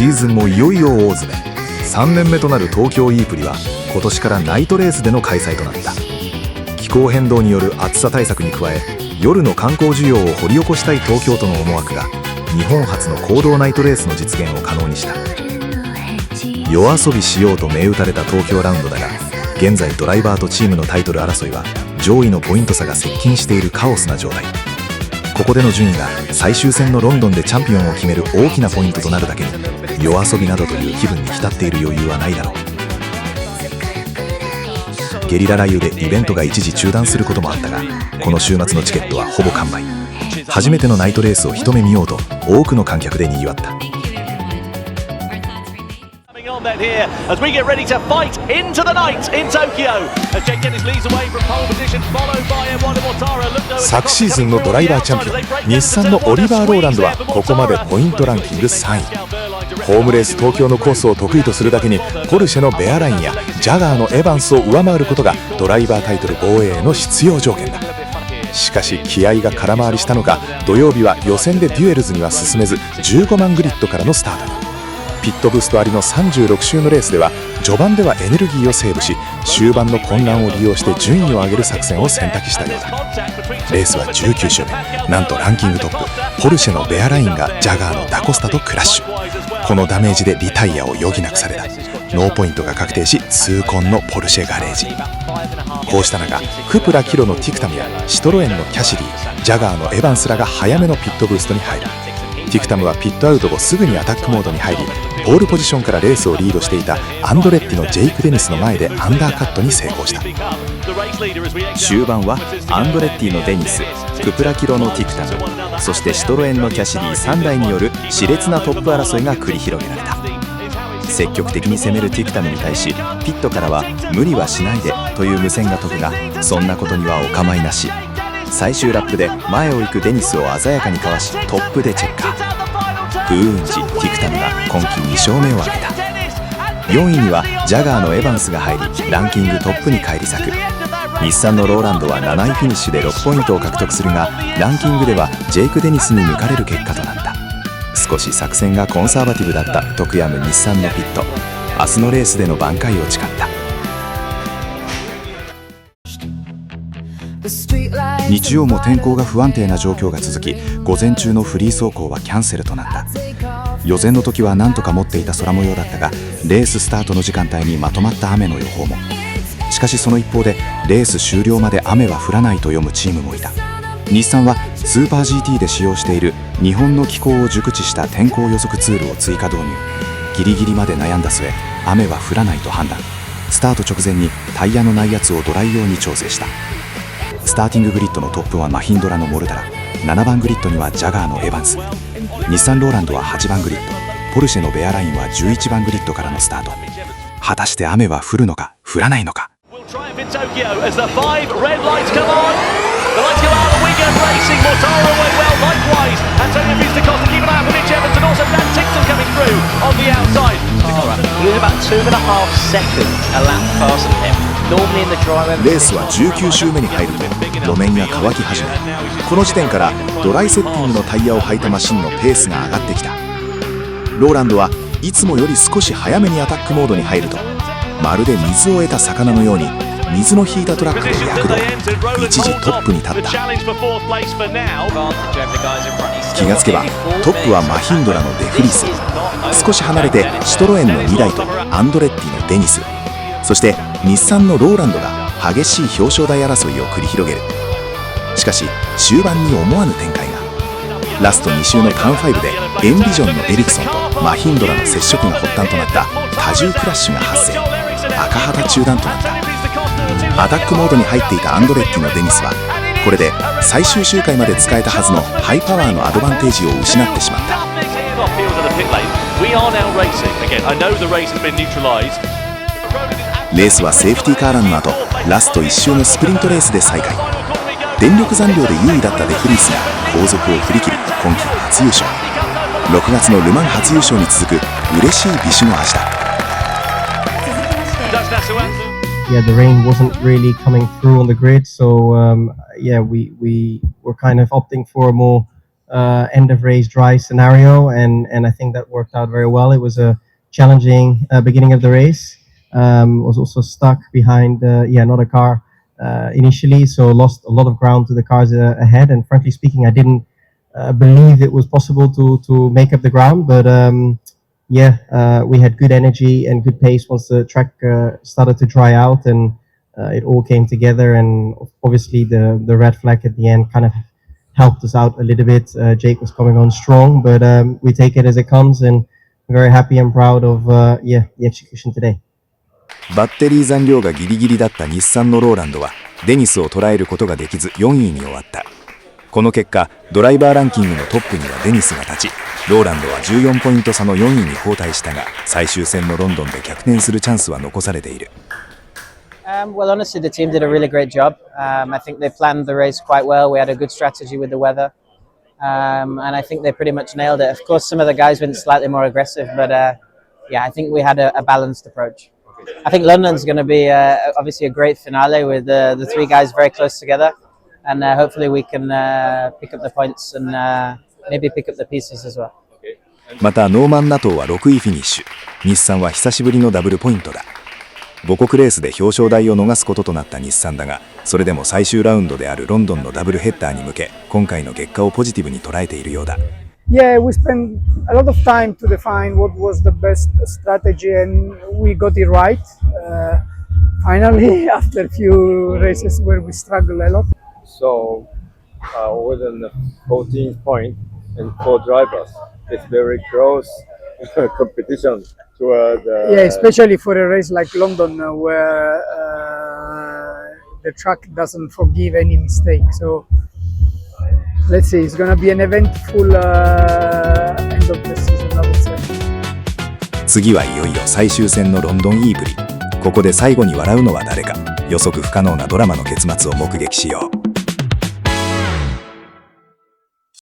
シーズンもいよいよ大詰め。3年目となる東京イープリは今年からナイトレースでの開催となった。気候変動による暑さ対策に加え、夜の観光需要を掘り起こしたい東京都の思惑が日本初の公道ナイトレースの実現を可能にした。夜遊びしようと銘打たれた東京ラウンドだが、現在ドライバーとチームのタイトル争いは上位のポイント差が接近しているカオスな状態。ここでの順位が最終戦のロンドンでチャンピオンを決める大きなポイントとなるだけに、夜遊びなどという気分に浸っている余裕はないだろう。ゲリラ雷雨でイベントが一時中断することもあったが、この週末のチケットはほぼ完売。初めてのナイトレースを一目見ようと多くの観客で賑わった。昨シーズンのドライバーチャンピオン、日産のオリバー・ローランドはここまでポイントランキング3位。ホームレース東京のコースを得意とするだけに、ポルシェのベアラインやジャガーのエヴァンスを上回ることがドライバータイトル防衛への必要条件だ。しかし気合が空回りしたのか、土曜日は予選でデュエルズには進めず15万グリッドからのスタートに。ピットブーストありの36周のレースでは序盤ではエネルギーをセーブし、終盤の混乱を利用して順位を上げる作戦を選択したようだ。レースは19周目、なんとランキングトップポルシェのベアラインがジャガーのダコスタとクラッシュ。このダメージでリタイアを余儀なくされた。ノーポイントが確定し痛恨のポルシェガレージ。こうした中、クプラキロのティクタムやシトロエンのキャシリー、ジャガーのエヴァンスらが早めのピットブーストに入る。ティクタムはピットアウト後すぐにアタックモードに入り、ポールポジションからレースをリードしていたアンドレッティのジェイク・デニスの前でアンダーカットに成功した。終盤はアンドレッティのデニス、クプラキロのティクタム、そしてシトロエンのキャシリー3台による熾烈なトップ争いが繰り広げられた。積極的に攻めるティクタムに対し、ピットからは無理はしないでという無線が飛ぶが、そんなことにはお構いなし。最終ラップで前を行くデニスを鮮やかにかわしトップでチェッカー。不運時ティクタムが今季2勝目を挙げた。4位にはジャガーのエヴァンスが入り、ランキングトップに返り咲く。日産のローランドは7位フィニッシュで6ポイントを獲得するが、ランキングではジェイク・デニスに抜かれる結果となった。少し作戦がコンサバティブだったと悔やむ日産のピット。明日のレースでの挽回を誓った。日曜も天候が不安定な状況が続き、午前中のフリー走行はキャンセルとなった。予前の時は何とか持っていた空模様だったが、レーススタートの時間帯にまとまった雨の予報も。しかしその一方で、レース終了まで雨は降らないと読むチームもいた。日産はスーパー GT で使用している日本の気候を熟知した天候予測ツールを追加導入。ギリギリまで悩んだ末、雨は降らないと判断。スタート直前にタイヤの内圧をドライ用に調整した。スターティンググリッドのトップはマヒンドラのモルダラ、7番グリッドにはジャガーのエヴァンス、日産ローランドは8番グリッド、ポルシェのベアラインは11番グリッドからのスタート。果たして雨は降るのか降らないのか。レースは19周目に入ると路面が乾き始め、この時点からドライセッティングのタイヤを履いたマシンのペースが上がってきた。ローランドはいつもより少し早めにアタックモードに入ると、まるで水を得た魚のように水の引いたトラックで躍動。一時トップに立った。気がつけばトップはマヒンドラのデフリース、少し離れてシトロエンの2台とアンドレッティのデニス、そして日産のローランドが激しい表彰台争いを繰り広げる。しかし終盤に思わぬ展開が。ラスト2周のカン5でエンビジョンのエリクソンとマヒンドラの接触が発端となった多重クラッシュが発生。赤旗中断となった。アタックモードに入っていたアンドレッティのデニスはこれで最終周回まで使えたはずのハイパワーのアドバンテージを失ってしまった。レースはセーフティーカーランの後、ラスト1周のスプリントレースで再開。電力残量で優位だったデフリースが後続を振り切り今季初優勝。6月のルマン初優勝に続く嬉しい美酒の味だ。Yeah, the rain wasn't really coming through on the grid, so yeah, we were kind of opting for a more end of race dry scenario, and I think that worked out very well. It was a challenging beginning of the race. Was also stuck behind another car initially, so lost a lot of ground to the cars ahead. And frankly speaking, I didn't believe it was possible to make up the ground, but we had good energy and good pace once the track started to dry out, and it all came together. And obviously the red flag at the end kind of helped us out a little bit. Jake was coming on strong, but we take it as it comes, and I'm very happy and proud of the execution today. バッテリー残量がギリギリだった日産のローランドはデニスを捉えることができず4位に終わった。この結果、ドライバーランキングのトップにはデニスが立ち、ローランドは14ポイント差の4位に後退したが、最終戦のロンドンで逆転するチャンスは残されている。Well, honestly, the team did a really great job. I think they planned the race quite well. We had a good strategy with the weather, and I think they pretty much nailed it. Of course, some of the guys went slightly more aggressive, but I think we had a balanced approach. I think London's going to be obviously a great finale with the three guys very close together, and hopefully we can pick up the points and maybe pick up the pieces as well. またノーマン・ナトーは6位フィニッシュ。日産は久しぶりのダブルポイントだ。母国レースで表彰台を逃すこととなった日産だが、それでも最終ラウンドであるロンドンのダブルヘッダーに向け、今回の結果をポジティブに捉えているようだ。Yeah, we spent a lot of time to define what was the best strategy, and we got it right. Finally, after a few races where we struggled a lot. So, within the 14th point and 4 drivers, it's very close competition toward. Yeah, especially for a race like London, where the track doesn't forgive any mistake. So. Let's see, it's going to be an eventful end of the season, I would say. 次はいよいよ最終戦のロンドンイープリ。ここで最後に笑うのは誰か、予測不可能なドラマの結末を目撃しよう。